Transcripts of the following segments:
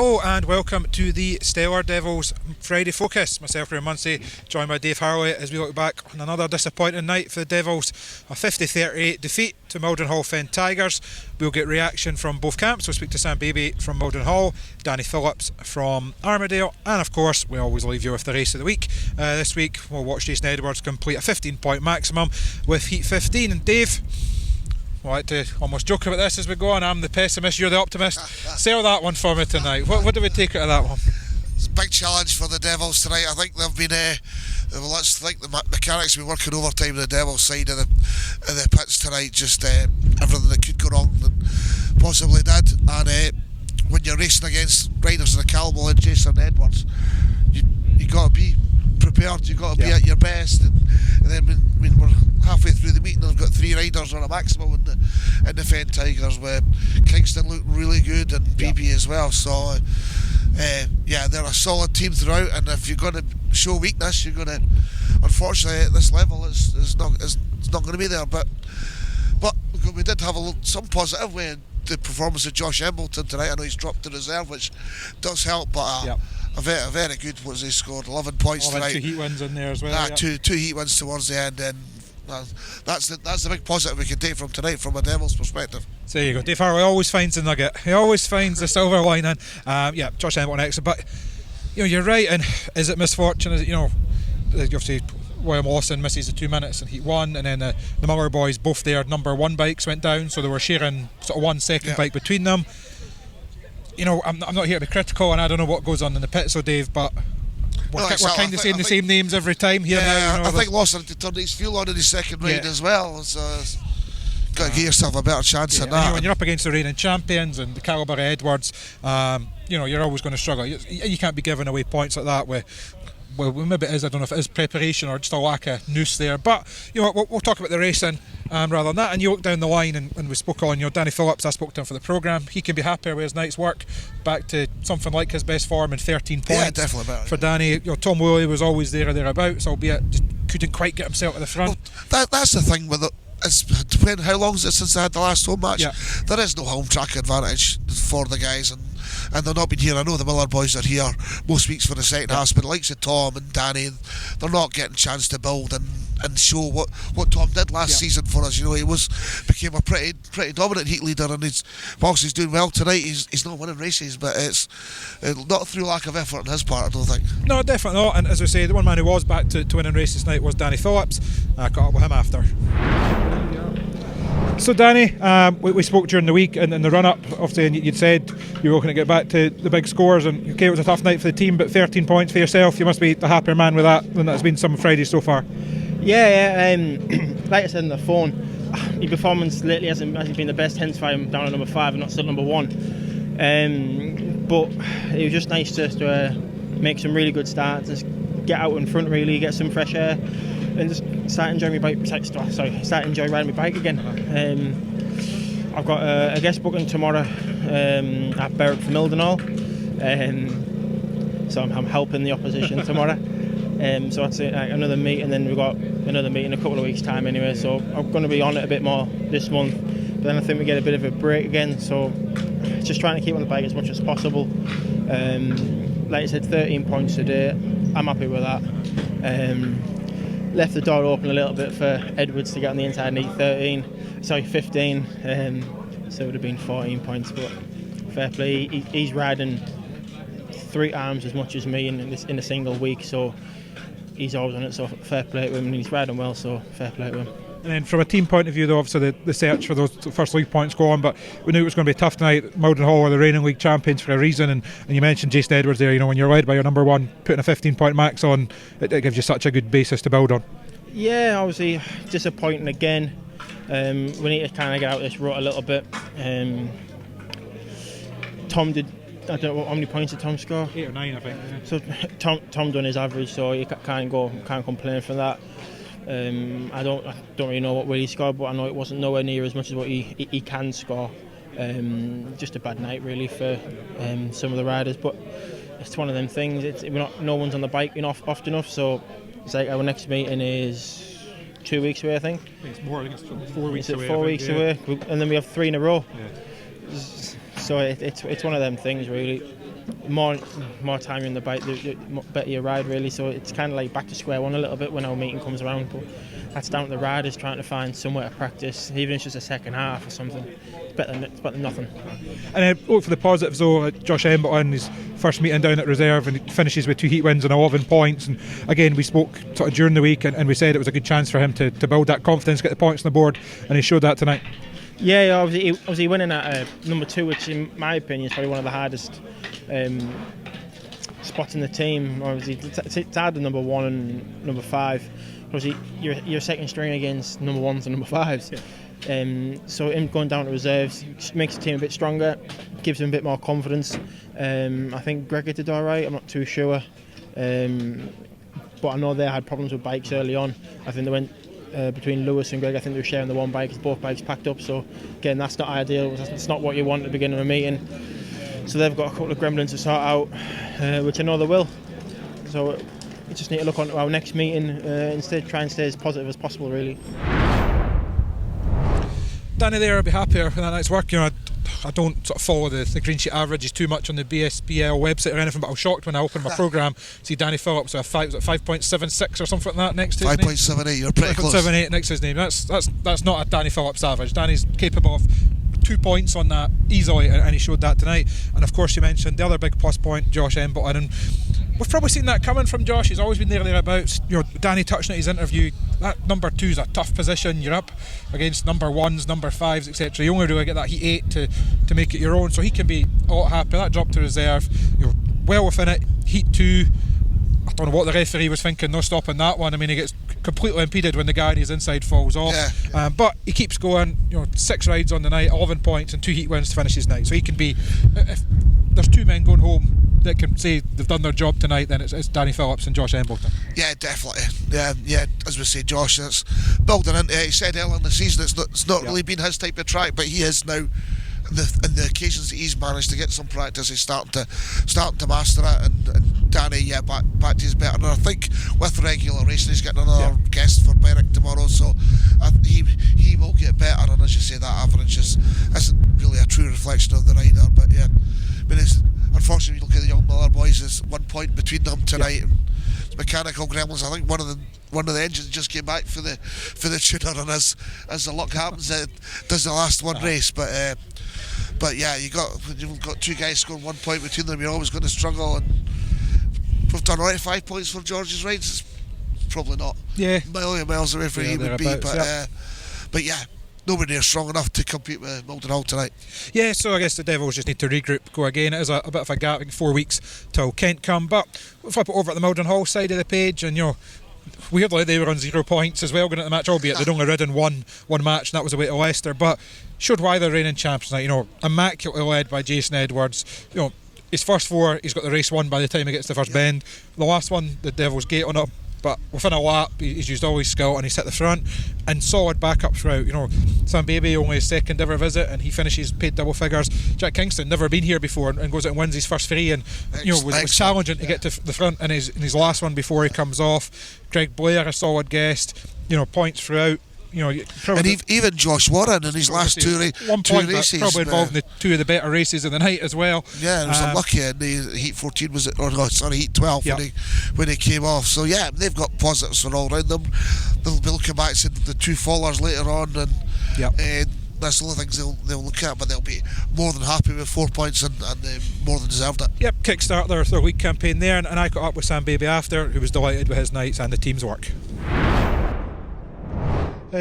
Hello and welcome to the Stellar Devils Friday Focus. Myself, Ray Munsey, joined by Dave Harley as we look back on another disappointing night for the Devils. A 50-38 defeat to Maldon-Hall Fen Tigers. We'll get reaction from both camps. We'll speak to Sam Beebe from Maldon-Hall, Danny Phillips from Armadale, and of course we always leave you with the race of the week. This week we'll watch Jason Edwards complete a 15-point maximum with Heat 15. And Dave, I like to almost joke about this as we go on. I'm the pessimist, you're the optimist. Sell that one for me tonight. What do we take out of that one? It's a big challenge for the Devils tonight. I think they've been let's think the mechanics have been working overtime on the Devils side of the pitch tonight. Just everything that could go wrong that possibly did. And when you're racing against riders of the calibre of Jason Edwards, you got to be prepared. You got to be at your best. And then when we're halfway through the meeting, I've got three riders on a maximum in the Fen Tigers, where Kingston looked really good and BB as well. So they're a solid team throughout, and if you're going to show weakness, you're going to, unfortunately at this level, it's not going to be there. But we did have some positive way the performance of Josh Embleton tonight. I know he's dropped to reserve, which does help, but a very good was he scored 11 points tonight. 2 heat wins in there as well. Two heat wins towards the end, and that's the big positive we can take from tonight from a Devils perspective. So there you go. Dave Harley always finds the nugget. He always finds the silver lining. Josh Embleton excellent, but you're right. And is it misfortune? Is it, obviously William Lawson misses the 2 minutes in Heat 1, and then the Muller boys, both their number 1 bikes went down, so they were sharing sort of 1 second bike between them. I'm not here to be critical, and I don't know what goes on in the pit, so Dave, but we're kind of saying the same names every time here now. I think Lawson had to turn his fuel on in his second ride as well, so got to give yourself a better chance than that. When you're up against the reigning champions and the calibre of Edwards, you're always going to struggle. You can't be giving away points like that well, maybe it is, I don't know if it is preparation or just a lack of noose there, but we'll talk about the racing rather than that. And you look down the line, and we spoke on Danny Phillips. I spoke to him for the programme. He can be happier with his night's work, back to something like his best form in 13 points. Yeah, definitely better. For Danny, Tom Woolley was always there or thereabouts, albeit just couldn't quite get himself to the front. Well, that's the thing with it. It's depending how long is it since they had the last home match. There is no home track advantage for the guys, and they're not been here. I know the Miller boys are here most weeks for the second half, but the likes of Tom and Danny, they're not getting a chance to build and show what Tom did last season for us. He became a pretty dominant heat leader, and whilst he's doing well tonight, he's not winning races, but it's not through lack of effort on his part, I don't think. No, definitely not. And as we say, the one man who was back to winning races tonight was Danny Phillips. I caught up with him after. So Danny, we spoke during the week and in the run-up, obviously, and you'd said you were looking to get back to the big scores, and okay, it was a tough night for the team, but 13 points for yourself, you must be the happier man with that than that's been some Fridays so far. Like I said on the phone, my performance lately hasn't been the best, hence why I'm down at number 5 and not still number 1. But it was just nice to make some really good starts, just get out in front really, get some fresh air, and just start enjoying riding my bike again. I've got a guest booking tomorrow at Berwick for Maldon-Hall, so I'm helping the opposition tomorrow. So that's it, another meet, and then we've got another meet in a couple of weeks' time anyway. So I'm going to be on it a bit more this month, but then I think we get a bit of a break again. So just trying to keep on the bike as much as possible. Like I said, 13 points today. I'm happy with that. Left the door open a little bit for Edwards to get on the inside and eat 15. So it would have been 14 points, but fair play. He's riding 3 arms as much as me in a single week, so he's always on it, so fair play to him, and he's riding well, so fair play to him. And then from a team point of view, though, obviously the search for those first league points go on, but we knew it was going to be a tough tonight. Maldon-Hall are the reigning league champions for a reason, and you mentioned Jason Edwards there. When you're led by your number 1, putting a 15-point max on, it gives you such a good basis to build on. Yeah, obviously disappointing again. We need to kind of get out of this rut a little bit. Tom did, I don't know how many points did Tom score? 8 or 9, I think. Yeah. So Tom done his average, so you can't complain for that. I don't really know what he scored, but I know it wasn't nowhere near as much as what he can score. Just a bad night really for some of the riders, but it's one of them things. No one's on the bike often enough, so it's like our next meeting is 2 weeks away, I think. It's more. I think it's 4 weeks away. 4 weeks away, and then we have 3 in a row. Yeah. So it's one of them things really. more time you're in the bike, the better you ride really. So it's kind of like back to square one a little bit when our meeting comes around. But that's down to the riders trying to find somewhere to practice, even if it's just a second half or something. It's better than nothing. And look for the positives though. Josh Embleton, his first meeting down at reserve, and he finishes with 2 heat wins and 11 points. And again, we spoke sort of during the week, and we said it was a good chance for him to build that confidence, get the points on the board, and he showed that tonight. Yeah, obviously winning at number 2, which in my opinion is probably one of the hardest spots in the team. Obviously, it's hard the number 1 and number 5. Obviously, you're second string against number 1s and number 5s. Yeah. So him going down to reserves makes the team a bit stronger, gives him a bit more confidence. I think Gregor did all right. I'm not too sure, but I know they had problems with bikes early on. I think they went. Between Lewis and Greg, I think they were sharing the one bike because both bikes packed up. So again, that's not ideal. It's not what you want at the beginning of a meeting. So they've got a couple of gremlins to sort out, which I know they will. So we just need to look on to our next meeting instead, try and stay as positive as possible, really. Danny there will be happier with that night's work. You know, I don't sort of follow the green sheet averages too much on the BSBL website or anything, but I was shocked when I opened my programme see Danny Phillips with 5.76 or something like that next to his name. 5.78, you're pretty close. 5.78 next to his name. That's not a Danny Phillips average. Danny's capable of 2 points on that easily, and he showed that tonight. And of course you mentioned the other big plus point, Josh Embleton, and we've probably seen that coming from Josh. He's always been there thereabouts. You know, Danny touched on his interview, that number 2 is a tough position. You're up against number 1s, number 5s, etc. You only really get that heat 8 to make it your own, so he can be a lot happy. That drop to reserve, you're well within it. Heat 2, I don't know what the referee was thinking, no stopping that one. I mean, he gets completely impeded when the guy on his inside falls off. Yeah. But he keeps going. You know, 6 rides on the night, 11 points and 2 heat wins to finish his night. So he can be, if there's 2 men going home that can say they've done their job tonight, then it's Danny Phillips and Josh Embleton. Yeah, definitely. Yeah. As we say, Josh, it's building into it. He said earlier in the season it's not really been his type of track, but he is now. And the occasions that he's managed to get some practice, he's starting to master it. And Danny, back to his better. And I think with regular racing, he's getting another guest for Berwick tomorrow, so he will get better. And as you say, that average isn't really a true reflection of the rider. But yeah, I mean, unfortunately, you look at the young Miller boys, there's 1 point between them tonight. And it's mechanical gremlins. I think one of the engines just came back for the tuner, and as the luck happens, it does the last one race. But yeah, you've got 2 guys scoring 1 point between them, you're always going to struggle. And we've done alright 5 points for George's rides. It's probably not a million miles away from he would be, but yeah, nobody near strong enough to compete with Maldon Hall tonight. Yeah, so I guess the Devils just need to regroup, go again. It is a bit of a gap, 4 weeks till Kent come, but we'll flip it over at the Maldon Hall side of the page, and you know, weirdly they were on 0 points as well going at the match, albeit they'd only ridden one match, and that was away to Leicester, but showed why they're reigning champions tonight. You know, immaculately led by Jason Edwards. You know, his first 4, he's got the race won by the time he gets to the first bend. The last one, the Devils gate on him, but within a lap he's used all his skill and he's hit the front, and solid backup throughout. You know, Sam Baby only his second ever visit and he finishes paid double figures. Jack Kingston never been here before and goes out and wins his first 3, and you know, was challenging to get to the front in his last one before he comes off. Greg Blair, a solid guest, you know, points throughout. You know, and even Josh Warren in his last 2 races, probably involved in the 2 of the better races of the night as well. Yeah, it was unlucky in the Heat 14 was it? Or no, sorry, Heat 12 when he came off. So yeah, they've got positives for all round them. They'll be looking back to the 2 fallers later on, and that's the only things they'll look at. But they'll be more than happy with 4 points and more than deserved it. Yep, kickstart their week campaign there, and I caught up with Sam Baby after, who was delighted with his nights and the team's work.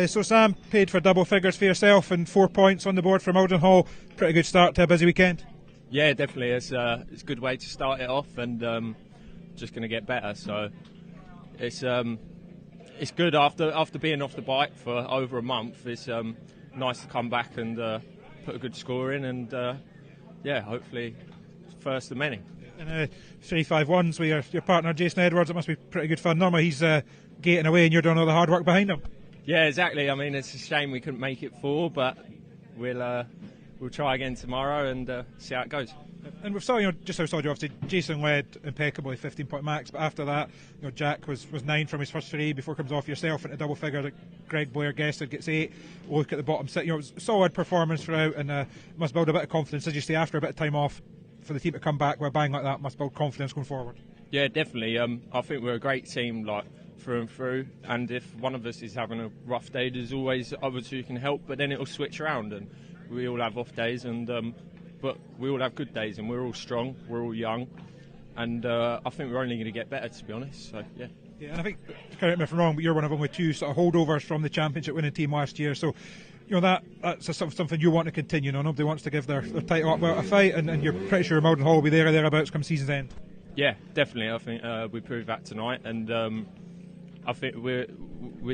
So Sam, paid for double figures for yourself and 4 points on the board for Maldon Hall. Pretty good start to a busy weekend. Yeah, definitely. It's a good way to start it off, and just going to get better. So it's good after being off the bike for over a month. It's nice to come back and put a good score in, and hopefully first of many. And 3-5-1s with your partner Jason Edwards. It must be pretty good fun. Normally he's gating away and you're doing all the hard work behind him. Yeah, exactly. I mean, it's a shame we couldn't make it 4, but we'll try again tomorrow and see how it goes. And we've saw, you know, just how we saw you, obviously Jason led impeccably, 15-point max, but after that, you know, Jack was 9 from his first 3 before he comes off yourself into double figure. Greg Blair guested gets 8. Look at the bottom 6. You know, it was a solid performance throughout, and must build a bit of confidence, as you say, after a bit of time off. for the team to come back with a bang like that must build confidence going forward. Yeah, definitely. I think we're a great team, like through and through. And if one of us is having a rough day, there's always others who can help. But then it'll switch around, and we all have off days, and but we all have good days, and we're all strong. We're all young, and I think we're only going to get better, to be honest. So yeah. Yeah, and I think, correct me if I'm wrong, but you're one of them with 2 sort of holdovers from the championship winning team last year. So, you know, that's something you want to continue. Nobody wants to give their title up without a fight, and you're pretty sure Malden Hall will be there or thereabouts come season's end. Yeah, definitely. I think we proved that tonight, and I think we're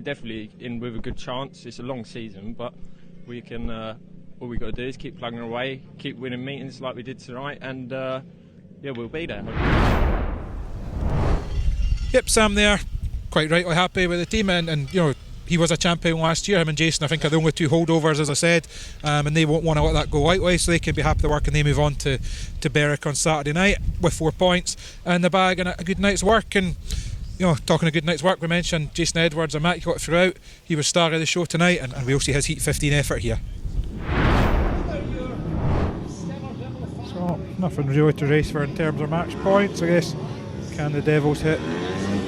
definitely in with a good chance. It's a long season, but we can. All we got to do is keep plugging away, keep winning meetings like we did tonight, and yeah, we'll be there. Yep, Sam there, quite rightly happy with the team, and you know, he was a champion last year. Him and Jason, I think, are the only 2 holdovers, as I said, and they won't want to let that go lightly, so they can be happy with the work, and they move on to Berwick on Saturday night with 4 points in the bag and a good night's work. And you know, talking a good night's work, we mentioned Jason Edwards, immaculate throughout. He was star of the show tonight, and we'll see his Heat 15 effort here. So nothing really to race for in terms of match points, I guess. Can the Devils hit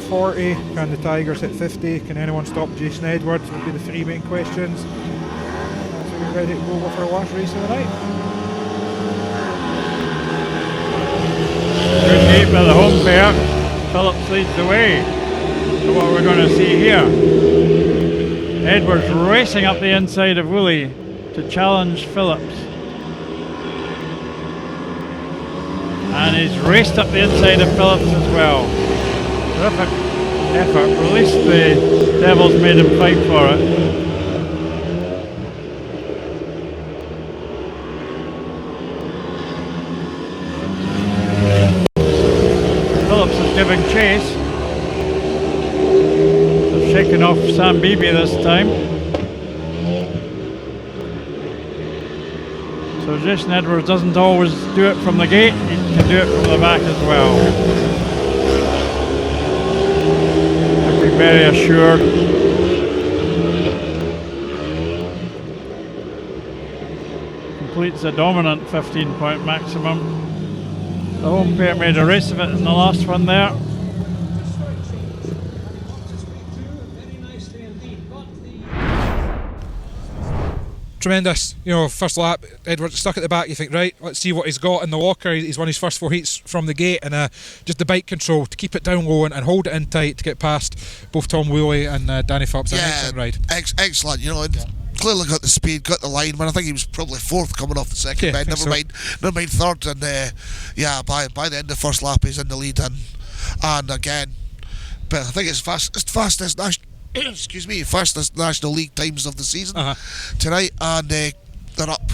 40? Can the Tigers hit 50? Can anyone stop Jason Edwards? Would be the 3 main questions. So we're ready to go for our last race of the night. Good heat by the home pair. Phillips leads the way. So what we're going to see here, Edwards racing up the inside of Woolley to challenge Phillips. And he's raced up the inside of Phillips as well. Terrific effort. At least the Devils made him fight for it. Phillips is giving chase. They've shaken off Sam Beebe this time. So Jason Edwards doesn't always do it from the gate, he can do it from the back as well. Looking very assured. Completes a dominant 15-point maximum. The home pair made a race of it in the last one there. Tremendous, you know, first lap, Edwards stuck at the back, you think, right, let's see what he's got in the locker. He's won his first 4 heats from the gate, and just the bike control to keep it down low and hold it in tight to get past both Tom Woolley and Danny Phillips. Yeah, an excellent ride. Excellent, you know, clearly got the speed, got the line, but I think he was probably 4th coming off the second bend, never mind 3rd, and yeah, by the end of the first lap he's in the lead, and again, but I think it's fastest excuse me, fastest National League times of the season tonight, and they're up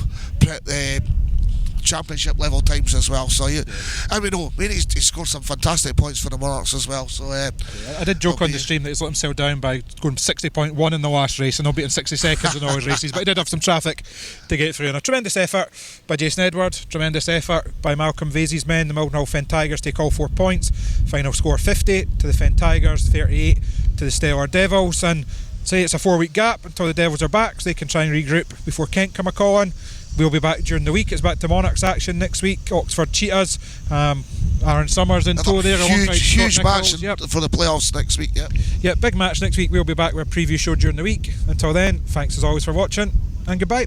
championship level times as well. So and we know, he scored some fantastic points for the Monarchs as well. So I did joke on the stream that he's let himself down by going 60.1 in the last race and not beating 60 seconds in all his races, but he did have some traffic to get through. And a tremendous effort by Jason Edwards, tremendous effort by Malcolm Vasey's men. The Malden Hall Fen Tigers take all 4 points. Final score 50 to the Fen Tigers, 38 to the Stellar Devils. And say it's a 4-week gap until the Devils are back, so they can try and regroup before Kent come a calling. We'll be back during the week. It's back to Monarchs action next week. Oxford Cheetahs, Aaron Summers in tow there. Huge match for the playoffs next week. Yeah, big match next week. We'll be back with a preview show during the week. Until then, thanks as always for watching, and goodbye.